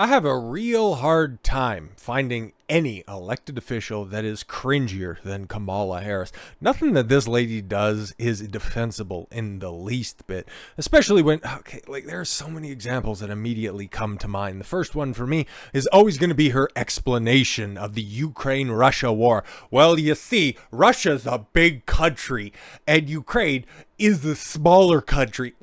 I have a real hard time finding any elected official that is cringier than Kamala Harris. Nothing that this lady does is defensible in the least bit, especially when, there are so many examples that immediately come to mind. The first one for me is always going to be her explanation of the Ukraine-Russia war. Well, you see, Russia's a big country, and Ukraine is the smaller country.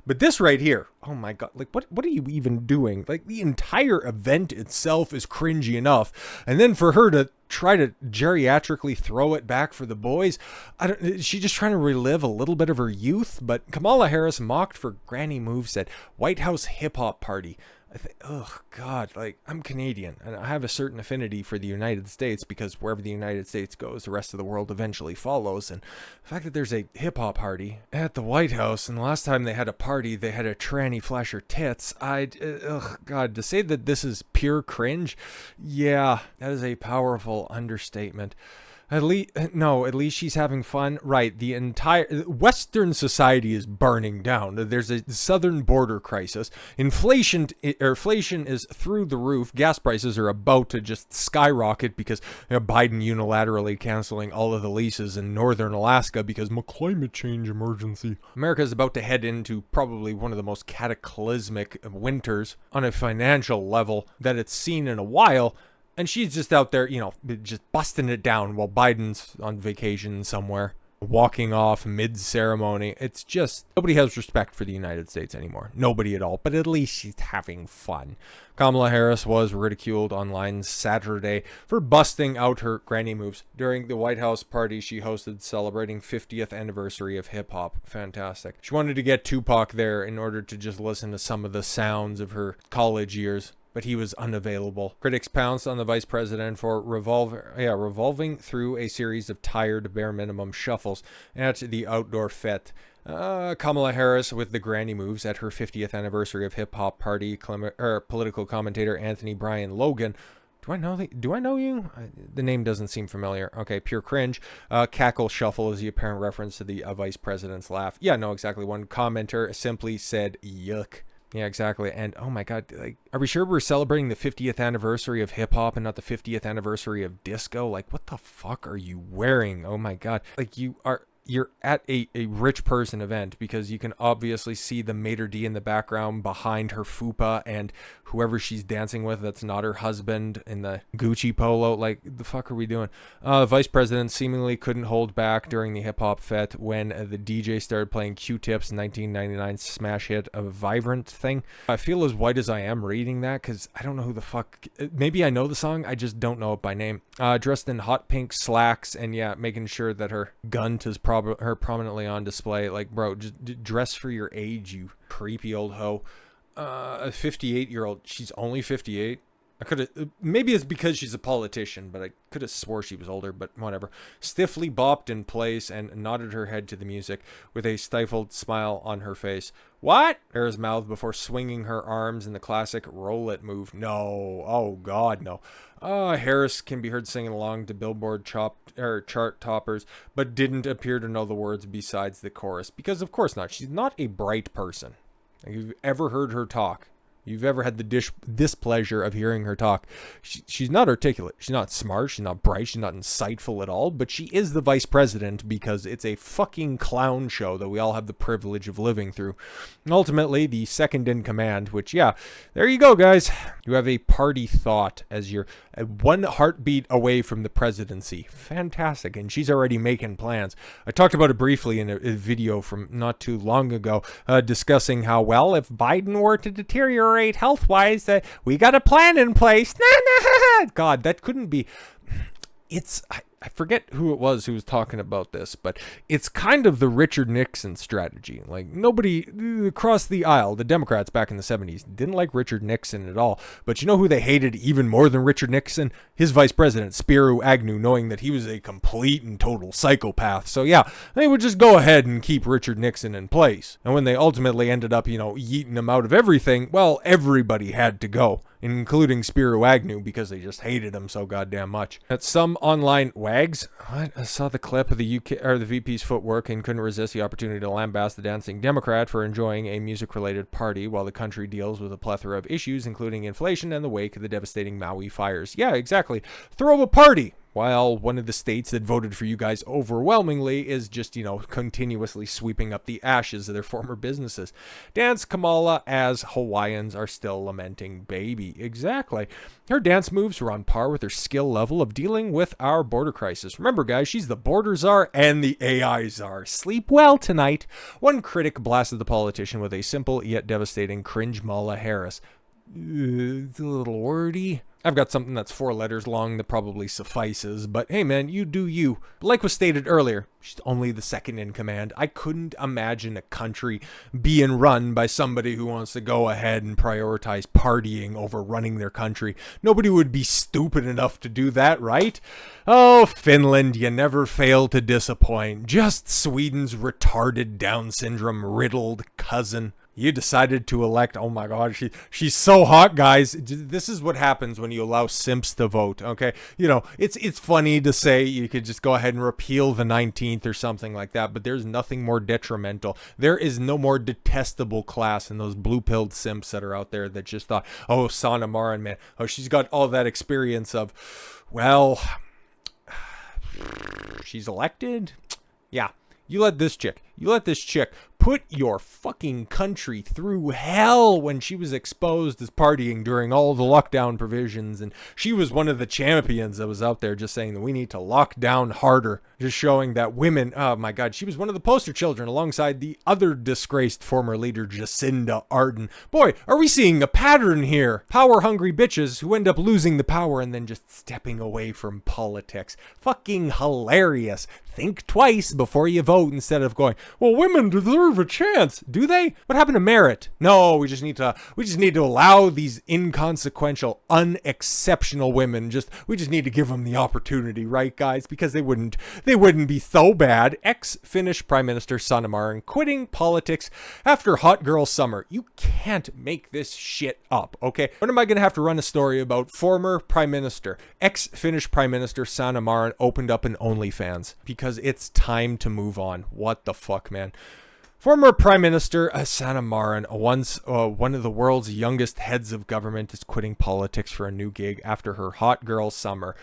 But this right here, oh my god, what are you even doing? Like, the entire event itself is cringy enough, and then for her to try to geriatrically throw it back for the boys, she's just trying to relive a little bit of her youth. But Kamala Harris mocked for granny moves at White House hip-hop party. Oh god, I'm Canadian and I have a certain affinity for the United States because wherever the United States goes, the rest of the world eventually follows. And the fact that there's a hip-hop party at the White House, and the last time they had a party they had a tranny flash her tits, god, to say that this is pure cringe, yeah, that is a powerful understatement. At least she's having fun. Right, the entire Western society is burning down. There's a southern border crisis. Inflation is through the roof. Gas prices are about to just skyrocket because Biden unilaterally canceling all of the leases in northern Alaska because of a climate change emergency. America is about to head into probably one of the most cataclysmic winters on a financial level that it's seen in a while. And she's just out there, just busting it down while Biden's on vacation somewhere, walking off mid-ceremony. It's just, nobody has respect for the United States anymore. Nobody at all. But at least she's having fun. Kamala Harris was ridiculed online Saturday for busting out her granny moves during the White House party she hosted celebrating 50th anniversary of hip-hop. Fantastic. She wanted to get Tupac there in order to just listen to some of the sounds of her college years, but he was unavailable. Critics pounced on the vice president for revolving through a series of tired bare minimum shuffles at the outdoor fete. Kamala Harris with the granny moves at her 50th anniversary of hip-hop party. Political commentator Anthony Brian Logan. Do I know you? The name doesn't seem familiar. Okay, pure cringe. Cackle shuffle is the apparent reference to the vice president's laugh. Yeah, no, exactly. One commenter simply said, yuck. Yeah, exactly. And oh my god, are we sure we're celebrating the 50th anniversary of hip hop and not the 50th anniversary of disco? What the fuck are you wearing? Oh my god. You're at a rich person event because you can obviously see the maitre d' in the background behind her fupa and whoever she's dancing with that's not her husband in the Gucci polo. The fuck are we doing? Vice president seemingly couldn't hold back during the hip-hop fete when the DJ started playing Q-Tip's 1999 smash hit of Vibrant thing. I feel as white as I am reading that because I don't know who the fuck. Maybe I know the song, I just don't know it by name. Dressed in hot pink slacks and making sure that her gunt is prominently on display. Bro, just dress for your age, you creepy old hoe. A 58-year-old, she's only 58. Maybe it's because she's a politician, but I could have swore she was older, but whatever. Stiffly bopped in place and nodded her head to the music with a stifled smile on her face. What? Harris mouthed before swinging her arms in the classic roll it move. No. Oh god, no. Harris can be heard singing along to Billboard chart toppers, but didn't appear to know the words besides the chorus. Because of course not. She's not a bright person. If you've ever heard her talk, you've ever had the displeasure of hearing her talk, she's not articulate, she's not smart, she's not bright, she's not insightful at all, but she is the vice president because it's a fucking clown show that we all have the privilege of living through. And ultimately, the second in command, which, there you go, guys. You have a party thought as you're one heartbeat away from the presidency. Fantastic. And she's already making plans. I talked about it briefly in a video from not too long ago, discussing how, well, if Biden were to deteriorate health-wise, we got a plan in place. God, that couldn't be. I forget who it was who was talking about this, but it's kind of the Richard Nixon strategy. Nobody across the aisle, the Democrats back in the 70s, didn't like Richard Nixon at all. But you know who they hated even more than Richard Nixon? His vice president, Spiro Agnew, knowing that he was a complete and total psychopath. So they would just go ahead and keep Richard Nixon in place. And when they ultimately ended up, yeeting him out of everything, well, everybody had to go. including Spiro Agnew, because they just hated him so goddamn much. At some online wags, I saw the clip of the UK or the VP's footwork and couldn't resist the opportunity to lambast the dancing Democrat for enjoying a music-related party while the country deals with a plethora of issues, including inflation and the wake of the devastating Maui fires. Yeah, exactly. Throw a party! While one of the states that voted for you guys overwhelmingly is just, continuously sweeping up the ashes of their former businesses. Dance Kamala as Hawaiians are still lamenting baby. Exactly. Her dance moves were on par with her skill level of dealing with our border crisis. Remember, guys, she's the border czar and the AI czar. Sleep well tonight. One critic blasted the politician with a simple yet devastating cringe Kamala Harris. It's a little wordy. I've got something that's 4 letters long that probably suffices, but hey man, you do you. Like was stated earlier, she's only the second in command. I couldn't imagine a country being run by somebody who wants to go ahead and prioritize partying over running their country. Nobody would be stupid enough to do that, right? Oh, Finland, you never fail to disappoint. Just Sweden's retarded Down syndrome riddled cousin. You decided to elect, oh my god, she's so hot, guys. This is what happens when you allow simps to vote, okay? It's funny to say you could just go ahead and repeal the 19th or something like that, but there's nothing more detrimental. There is no more detestable class than those blue-pilled simps that are out there that just thought, oh, Sanna Marin, man, oh, she's got all that experience of, well, she's elected? Yeah. You let this chick put your fucking country through hell when she was exposed as partying during all the lockdown provisions. And she was one of the champions that was out there just saying that we need to lock down harder. Just showing that women, oh my God, she was one of the poster children alongside the other disgraced former leader, Jacinda Ardern. Boy, are we seeing a pattern here? Power-hungry bitches who end up losing the power and then just stepping away from politics. Fucking hilarious. Think twice before you vote instead of going, well, women deserve a chance. Do they? What happened to merit? No, we just need to allow these inconsequential, unexceptional women. We just need to give them the opportunity, right, guys? Because they wouldn't be so bad. Ex-Finnish Prime Minister Sanna Marin quitting politics after hot girl summer. You can't make this shit up, okay? When am I going to have to run a story about former Prime Minister, ex-Finnish Prime Minister Sanna Marin opened up an OnlyFans? Because it's time to move on. What the fuck, man? Former Prime Minister Sanna Marin, once one of the world's youngest heads of government, is quitting politics for a new gig after her hot girl summer.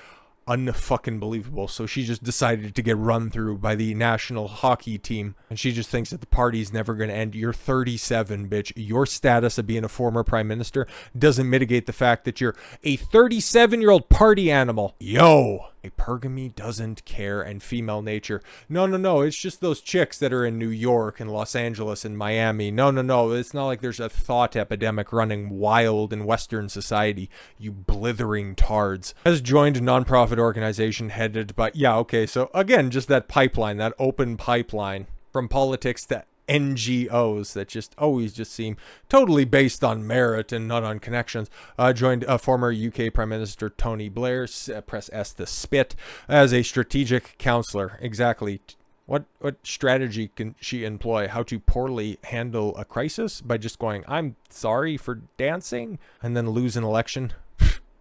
Unfucking believable. So she just decided to get run through by the national hockey team, and she just thinks that the party's never going to end. You're 37, bitch. Your status of being a former prime minister doesn't mitigate the fact that you're a 37-year-old party animal. Yo! A Pergamy doesn't care, and female nature. No, it's just those chicks that are in New York and Los Angeles and Miami. No, it's not like there's a thought epidemic running wild in Western society, you blithering tards. Has joined a non-profit organization headed by, so again, just that pipeline, that open pipeline from politics to NGOs that just always just seem totally based on merit and not on connections. Joined former UK Prime Minister Tony Blair, press S to spit, as a strategic counselor. Exactly. What strategy can she employ? How to poorly handle a crisis? By just going, I'm sorry for dancing, and then lose an election?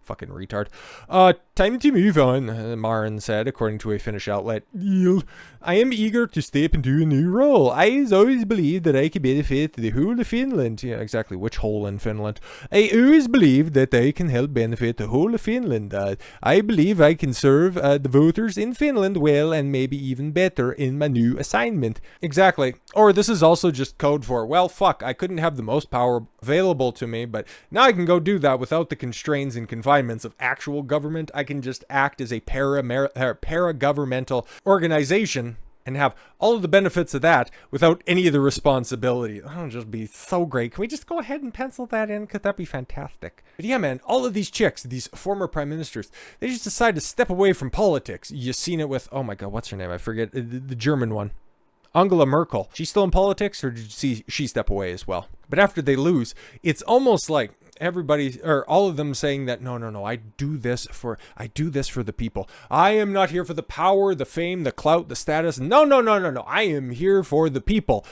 Fucking retard. Time to move on, Marin said, according to a Finnish outlet. I am eager to step into a new role. I always believed that I could benefit the whole of Finland. Yeah, exactly. Which hole in Finland? I always believed that I can help benefit the whole of Finland. I believe I can serve the voters in Finland well and maybe even better in my new assignment. Exactly. Or this is also just code for, well, fuck, I couldn't have the most power available to me, but now I can go do that without the constraints and confinements of actual government. I can just act as a para-governmental organization and have all of the benefits of that without any of the responsibility. That would just be so great. Can we just go ahead and pencil that in? Because that'd be fantastic. But yeah, man, all of these chicks, these former prime ministers, they just decide to step away from politics. You've seen it with, oh my God, what's her name? I forget, the German one. Angela Merkel. She's still in politics, or did you see she step away as well? But after they lose, it's almost like everybody, or all of them, saying that no, I do this for the people. I am not here for the power, the fame, the clout, the status. No, I am here for the people.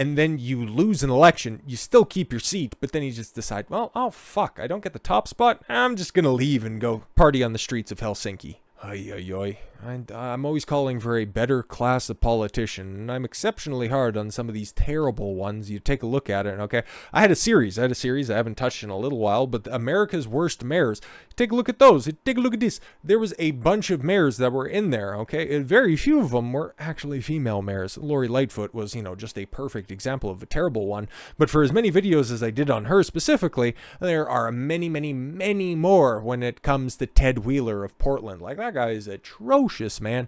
and then you lose an election, you still keep your seat, but then you just decide, well, oh fuck, I don't get the top spot, I'm just gonna leave and go party on the streets of Helsinki. Ay, ay, ay. I'm always calling for a better class of politician, and I'm exceptionally hard on some of these terrible ones. You take a look at it, okay? I had a series I haven't touched in a little while, but America's Worst Mayors. Take a look at those. Take a look at this. There was a bunch of mayors that were in there, okay? And very few of them were actually female mayors. Lori Lightfoot was, just a perfect example of a terrible one. But for as many videos as I did on her specifically, there are many, many, many more when it comes to Ted Wheeler of Portland. Like, that guy is atrocious, man.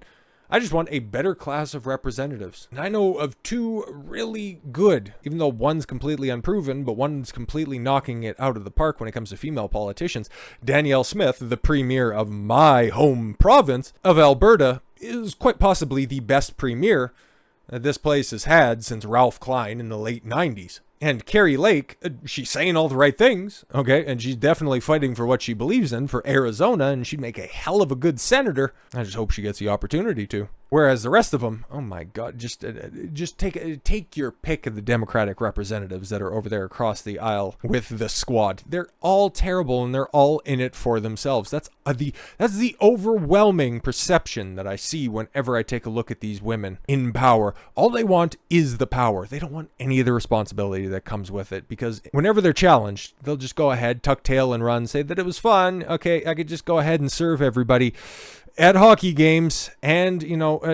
I just want a better class of representatives. And I know of two really good, even though one's completely unproven, but one's completely knocking it out of the park when it comes to female politicians. Danielle Smith, the premier of my home province of Alberta, is quite possibly the best premier this place has had since Ralph Klein in the late 90s. And Carrie Lake, she's saying all the right things, okay? And she's definitely fighting for what she believes in for Arizona, and she'd make a hell of a good senator. I just hope she gets the opportunity to. Whereas the rest of them, oh my God, just take your pick of the Democratic representatives that are over there across the aisle with the squad. They're all terrible, and they're all in it for themselves. That's the overwhelming perception that I see whenever I take a look at these women in power. All they want is the power. They don't want any of the responsibility that comes with it, because whenever they're challenged, they'll just go ahead, tuck tail and run, say that it was fun. Okay, I could just go ahead and serve everybody at hockey games, and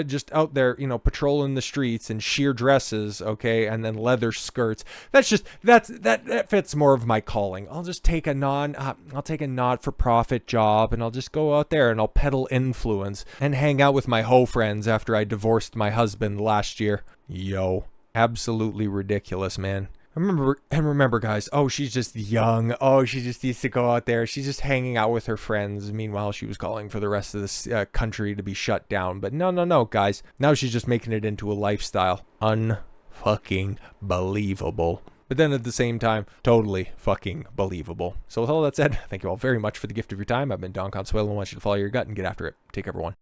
just out there patrolling the streets in sheer dresses, okay, and then leather skirts. That fits more of my calling. I'll just take a not-for-profit job, and I'll just go out there and I'll peddle influence and hang out with my hoe friends after I divorced my husband last year. Yo, absolutely ridiculous, man. Remember, guys, oh, she's just young. Oh, she just needs to go out there. She's just hanging out with her friends. Meanwhile, she was calling for the rest of this country to be shut down. But no, guys. Now she's just making it into a lifestyle. Unfucking believable. But then at the same time, totally fucking believable. So with all that said, thank you all very much for the gift of your time. I've been Don Consuelo. I want you to follow your gut and get after it. Take care, everyone.